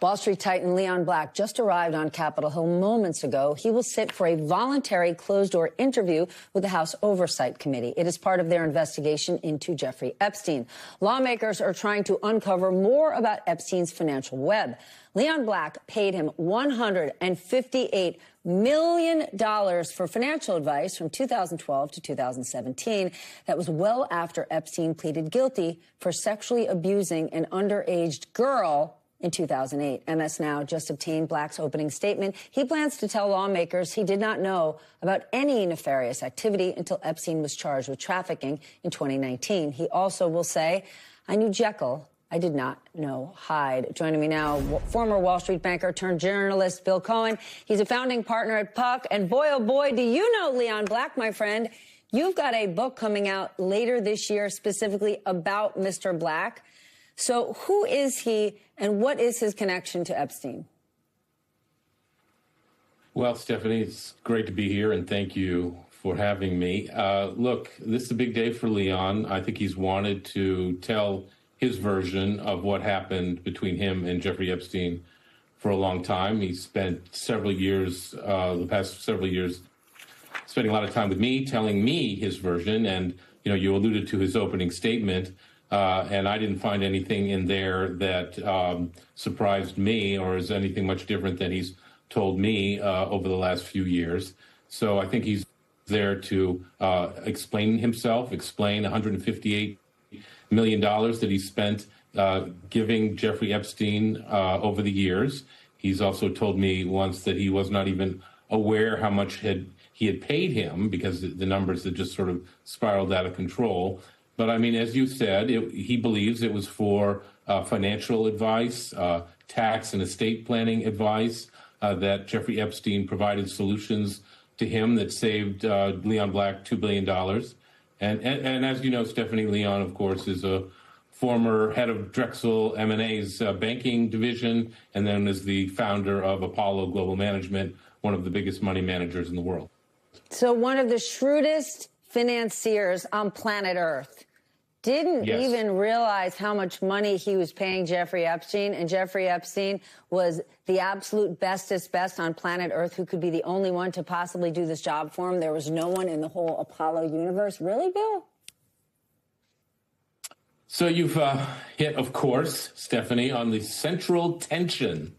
Wall Street titan Leon Black just arrived on Capitol Hill moments ago. He will sit for a voluntary closed-door interview with the House Oversight Committee. It is part of their investigation into Jeffrey Epstein. Lawmakers are trying to uncover more about Epstein's financial web. Leon Black paid him $158 million for financial advice from 2012 to 2017. That was well after Epstein pleaded guilty for sexually abusing an underage girl in 2008. MS Now just obtained Black's opening statement. He plans to tell lawmakers he did not know about any nefarious activity until Epstein was charged with trafficking in 2019. He also will say, "I knew Jekyll. I did not know Hyde." Joining me now, former Wall Street banker turned journalist Bill Cohen. He's a founding partner at Puck. And boy, oh boy, do you know Leon Black, my friend. You've got a book coming out later this year specifically about Mr. Black. So who is he and what is his connection to Epstein? Well, Stephanie, it's great to be here, and thank you for having me. Look, this is a big day for Leon. I think he's wanted to tell his version of what happened between him and Jeffrey Epstein for a long time. He spent several years, the past several years, spending a lot of time with me, telling me his version. And, you know, you alluded to his opening statement. And I didn't find anything in there that surprised me or is anything much different than he's told me over the last few years. So I think he's there to explain himself, explain $158 million that he spent giving Jeffrey Epstein over the years. He's also told me once that he was not even aware how much he had paid him because the numbers had just sort of spiraled out of control. But I mean, as you said, he believes it was for financial advice, tax and estate planning advice, that Jeffrey Epstein provided solutions to him that saved Leon Black $2 billion. And as you know, Stephanie, Leon, of course, is a former head of Drexel M&A's banking division, and then is the founder of Apollo Global Management, one of the biggest money managers in the world. So one of the shrewdest financiers on planet Earth didn't even realize how much money he was paying Jeffrey Epstein, and Jeffrey Epstein was the absolute bestest best on planet Earth who could be the only one to possibly do this job for him. There was no one in the whole Apollo universe. Really, Bill? So you've hit, of course, Stephanie, on the central tension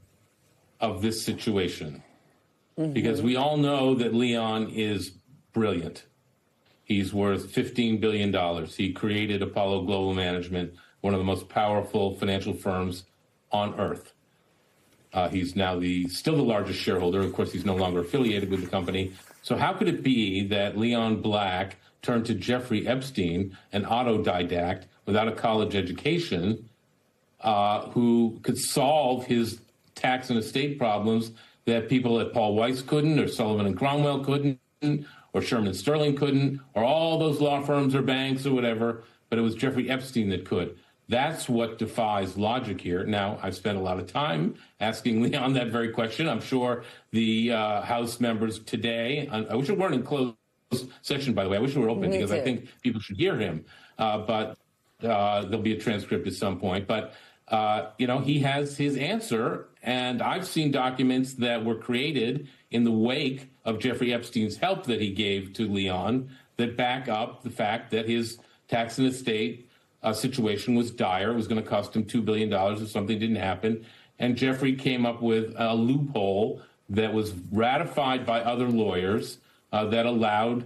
of this situation, because we all know that Leon is brilliant. He's worth $15 billion. He created Apollo Global Management, one of the most powerful financial firms on earth. He's now still the largest shareholder. Of course, he's no longer affiliated with the company. So how could it be that Leon Black turned to Jeffrey Epstein, an autodidact without a college education, who could solve his tax and estate problems that people at Paul Weiss couldn't, or Sullivan and Cromwell couldn't, or Sherman Sterling couldn't, or all those law firms or banks or whatever, but it was Jeffrey Epstein that could. That's what defies logic here. Now, I've spent a lot of time asking Leon that very question. I'm sure the House members today, I wish it weren't in closed session, by the way. I wish it were open because I think people should hear him. But there'll be a transcript at some point. But, you know, he has his answer. And I've seen documents that were created in the wake of Jeffrey Epstein's help that he gave to Leon that back up the fact that his tax and estate situation was dire. It was going to cost him $2 billion if something didn't happen. And Jeffrey came up with a loophole that was ratified by other lawyers that allowed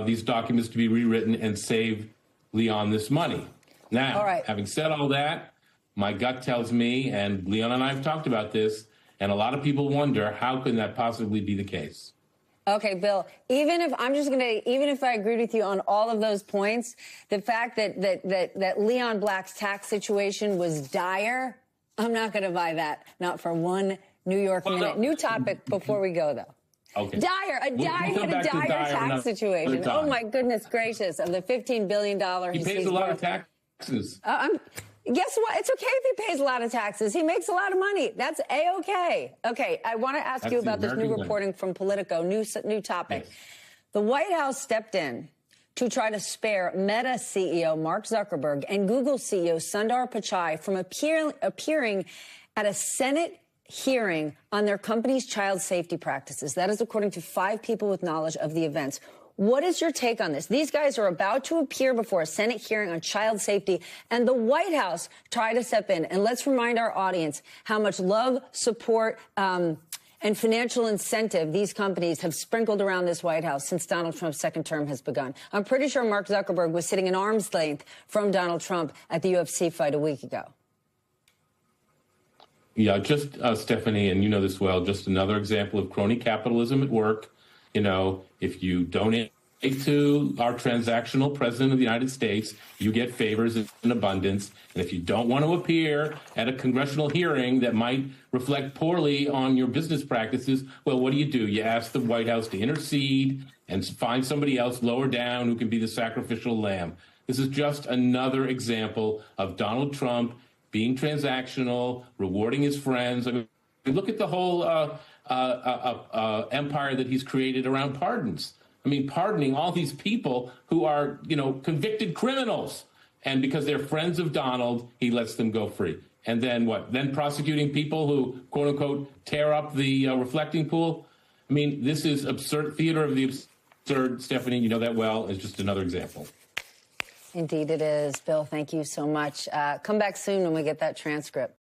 these documents to be rewritten and save Leon this money. Now, having said all that, my gut tells me, and Leon and I have talked about this, and a lot of people wonder, how can that possibly be the case? Okay, Bill, even if I agreed with you on all of those points, the fact that Leon Black's tax situation was dire, I'm not going to buy that. Not for one New York minute. New topic before we go, though. Okay. A dire tax situation. Oh, my goodness gracious. Of the $15 billion he pays a lot of taxes. Guess what? It's okay if he pays a lot of taxes. He makes a lot of money. That's A-okay. Okay, I want to ask you about this new reporting from Politico, new topic. Yes. The White House stepped in to try to spare Meta CEO Mark Zuckerberg and Google CEO Sundar Pichai from appearing at a Senate hearing on their company's child safety practices. That is according to 5 people with knowledge of the events. What is your take on this? These guys are about to appear before a Senate hearing on child safety, and the White House tried to step in. And let's remind our audience how much love, support, and financial incentive these companies have sprinkled around this White House since Donald Trump's second term has begun. I'm pretty sure Mark Zuckerberg was sitting an arm's length from Donald Trump at the UFC fight a week ago. Yeah, just Stephanie, and you know this well, just another example of crony capitalism at work. You know, if you donate to our transactional president of the United States, you get favors in abundance. And if you don't want to appear at a congressional hearing that might reflect poorly on your business practices, well, what do? You ask the White House to intercede and find somebody else lower down who can be the sacrificial lamb. This is just another example of Donald Trump being transactional, rewarding his friends. I mean, look at the whole empire that he's created around pardons. I mean, pardoning all these people who are, convicted criminals. And because they're friends of Donald, he lets them go free. And then what? Then prosecuting people who, quote unquote, tear up the reflecting pool. I mean, this is absurd, theater of the absurd. Stephanie, you know that well. It's just another example. Indeed it is. Bill, thank you so much. Come back soon when we get that transcript.